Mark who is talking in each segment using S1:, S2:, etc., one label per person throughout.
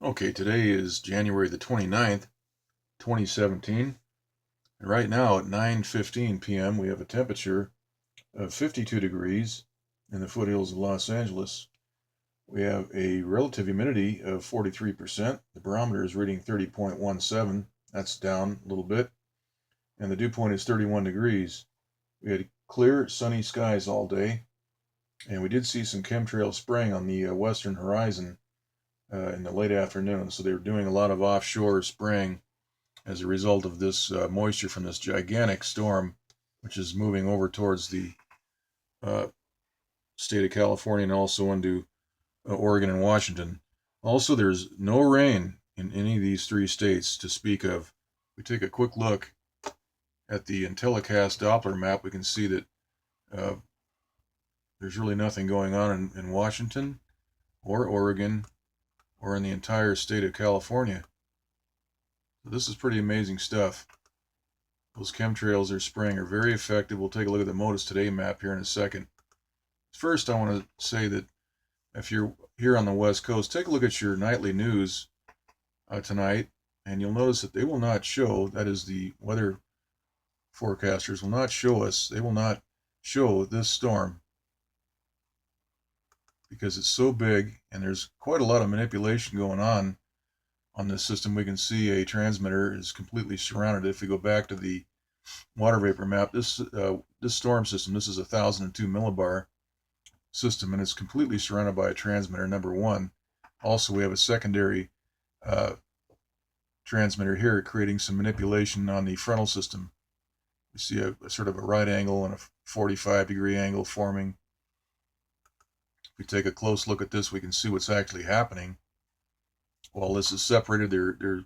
S1: Okay, today is January the 29th, 2017, and right now at 9:15 p.m. we have a temperature of 52 degrees in the foothills of Los Angeles. We have a relative humidity of 43%. The barometer is reading 30.17. That's down a little bit, and the dew point is 31 degrees. We had clear, sunny skies all day, and we did see some chemtrail spraying on the western horizon in the late afternoon. So they were doing a lot of offshore spraying as a result of this moisture from this gigantic storm, which is moving over towards the uh, state of California and also into Oregon and Washington. Also, there's no rain in any of these three states to speak of. We take a quick look at the Intellicast Doppler map. We can see that uh, there's really nothing going on in Washington or Oregon or in the entire state of California. So this is pretty amazing stuff. Those chemtrails they're spraying are very effective. We'll take a look at the MODIS Today map here in a second. First, I want to say that if you're here on the West Coast, take a look at your nightly news tonight, and you'll notice that they will not show, that is, the weather forecasters will not show us, they will not show this storm because it's so big and there's quite a lot of manipulation going on this system. We can see a transmitter is completely surrounded. If we go back to the Watervapor map, this storm system, this is a 1002 millibar system, and it's completely surrounded by a transmitter, number one. Also, we have a secondary transmitter here creating some manipulation on the frontal system. We see a sort of a right angle and a 45-degree angle forming. If we take a close look at this, we can see what's actually happening. While this is separated, they're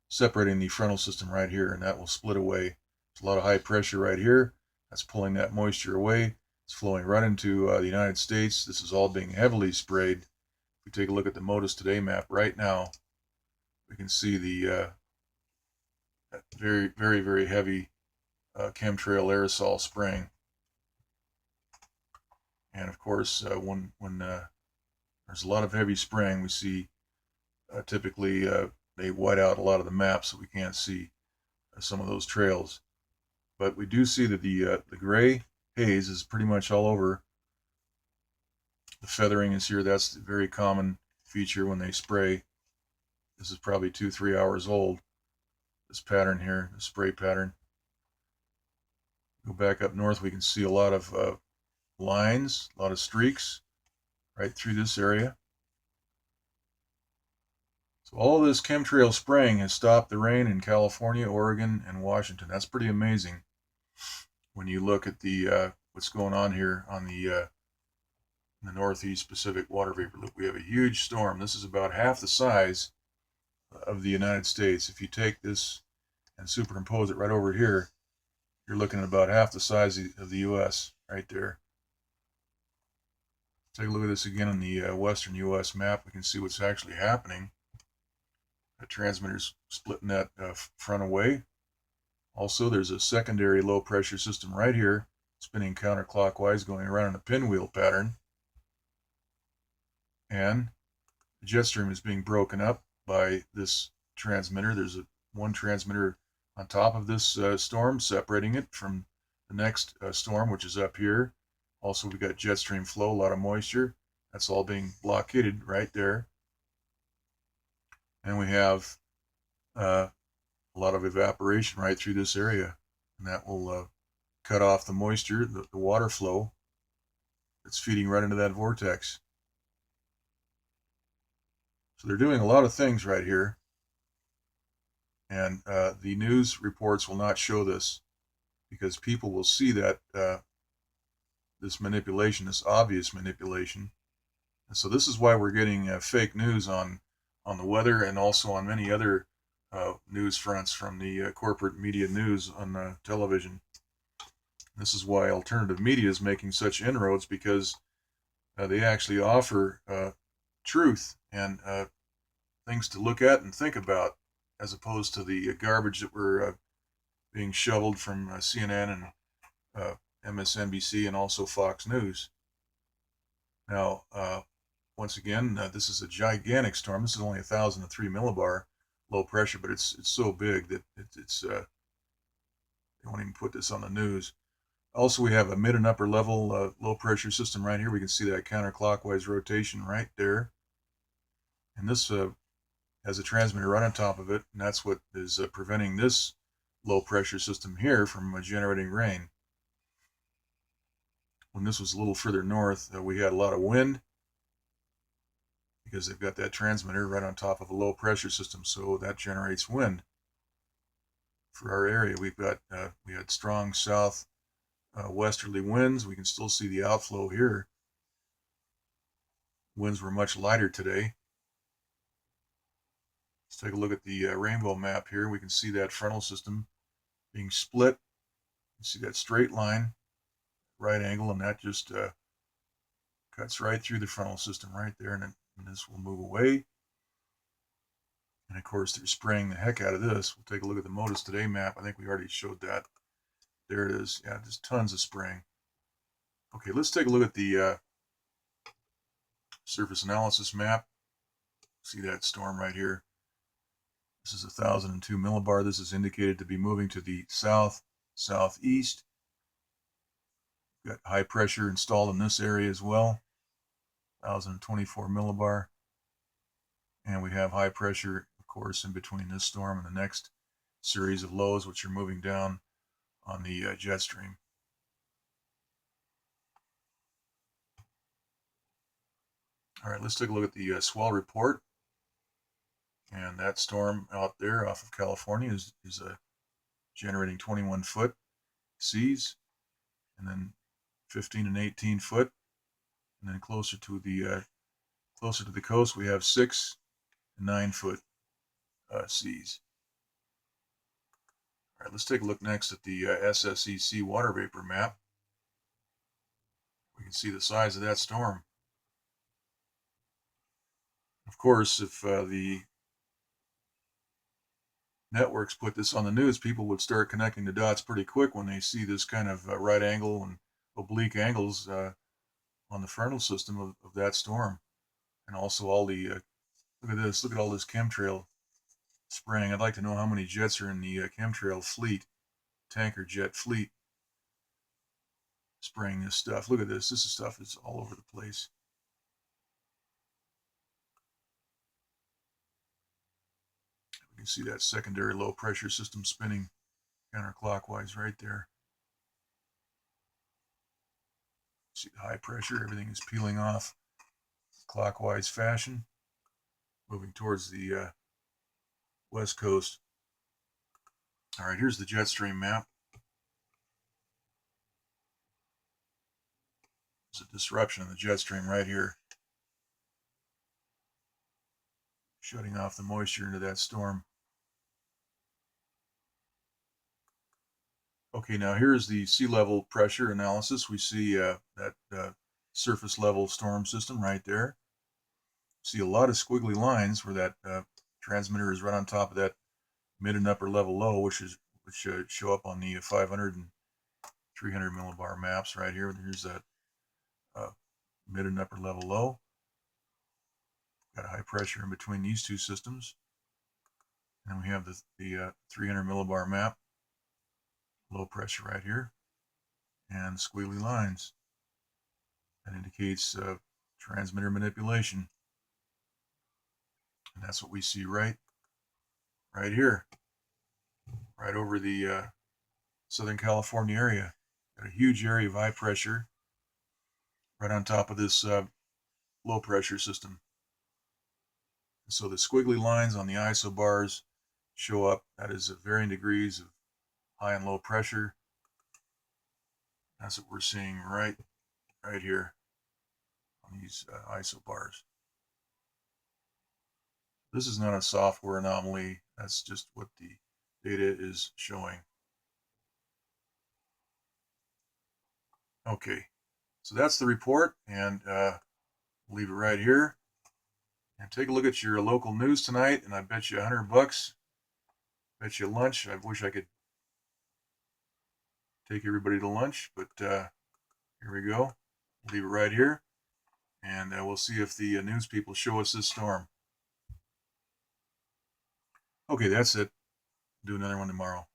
S1: separating the frontal system right here, and that will split away. There's a lot of high pressure right here. That's pulling that moisture away. It's flowing right into the United States. This is all being heavily sprayed. If we take a look at the MODIS Today map right now, we can see the very, very, very heavy chemtrail aerosol spraying. And of course, when there's a lot of heavy spraying, we see typically they white out a lot of the maps, so we can't see some of those trails. But we do see that the gray haze is pretty much all over. The feathering is here. That's a very common feature when they spray. This is probably 2-3 hours old. This pattern here, the spray pattern. Go back up north, we can see a lot of lines, a lot of streaks right through this area. So all of this chemtrail spraying has stopped the rain in California, Oregon, and Washington. That's pretty amazing when you look at the what's going on here on the Northeast Pacific water vapor loop. We have a huge storm. This is about half the size of the United States. If you take this and superimpose it right over here, you're looking at about half the size of the U.S. right there. Take a look at this again on the western U.S. map. We can see what's actually happening. The transmitter's splitting that front away. Also, there's a secondary low pressure system right here, spinning counterclockwise, going around in a pinwheel pattern. And the jet stream is being broken up by this transmitter. There's one transmitter on top of this storm, separating it from the next storm, which is up here. Also, we've got jet stream flow, a lot of moisture. That's all being blockaded right there. And we have a lot of evaporation right through this area, and that will cut off the moisture, the water flow that's feeding right into that vortex. So they're doing a lot of things right here, and the news reports will not show this because people will see that this manipulation, this obvious manipulation. And so this is why we're getting fake news on the weather and also on many other news fronts from the corporate media news on television. This is why alternative media is making such inroads, because they actually offer truth and things to look at and think about, as opposed to the garbage that we're being shoveled from CNN and MSNBC and also Fox News. Now, once again, this is a gigantic storm. This is only 1,003 millibar low pressure, but it's so big that they won't even put this on the news. Also, we have a mid and upper level low pressure system right here. We can see that counterclockwise rotation right there. And this has a transmitter right on top of it, and that's what is preventing this low pressure system here from generating rain. When this was a little further north, we had a lot of wind because they've got that transmitter right on top of a low pressure system, so that generates wind. For our area, we had strong south westerly winds. We can still see the outflow here. Winds were much lighter today. Let's take a look at the rainbow map here. We can see that frontal system being split. You see that straight line, right angle, and that just cuts right through the frontal system right there, and this will move away. And of course, they're spraying the heck out of this. We'll take a look at the Modus Today map. I think we already showed that. There it is. Yeah, just tons of spraying. Okay, let's take a look at the surface analysis map. See that storm right here. This is 1,002 millibar. This is indicated to be moving to the southeast. Got high pressure installed in this area as well. 1,024 millibar. And we have high pressure, of course, in between this storm and the next series of lows, which are moving down on the jet stream. All right, let's take a look at the swell report. And that storm out there off of California is generating 21 foot seas, and then 15 and 18 foot, and then closer to the coast we have 6 and 9 foot seas. All right, let's take a look next at the SSEC water vapor map. We can see the size of that storm. Of course, if the networks put this on the news, people would start connecting the dots pretty quick when they see this kind of right angle and oblique angles on the frontal system of that storm. And also all the, look at this, look at all this chemtrail spraying. I'd like to know how many jets are in the chemtrail fleet, tanker jet fleet, spraying this stuff. Look at this, this is stuff that's all over the place. You can see that secondary low pressure system spinning counterclockwise right there. See the high pressure, everything is peeling off clockwise fashion, moving towards the west coast. All right, here's the jet stream map. There's a disruption in the jet stream right here, shutting off the moisture into that storm. Okay, now here's the sea level pressure analysis. We see that surface level storm system right there. See a lot of squiggly lines where that transmitter is right on top of that mid and upper level low, which show up on the 500 and 300 millibar maps right here. Here's that mid and upper level low. Got a high pressure in between these two systems. And we have the 300 millibar map. Low pressure right here, and squiggly lines. That indicates transmitter manipulation, and that's what we see right here, right over the Southern California area. Got a huge area of high pressure right on top of this low pressure system. And so the squiggly lines on the isobars show up. That is varying degrees of high and low pressure. That's what we're seeing right here on these isobars. This is not a software anomaly. That's just what the data is showing. Okay, so that's the report, and leave it right here. And take a look at your local news tonight, and I bet you $100. Bet you lunch. I wish I could take everybody to lunch, but here we go. Leave it right here. And we'll see if the news people show us this storm. Okay, that's it. Do another one tomorrow.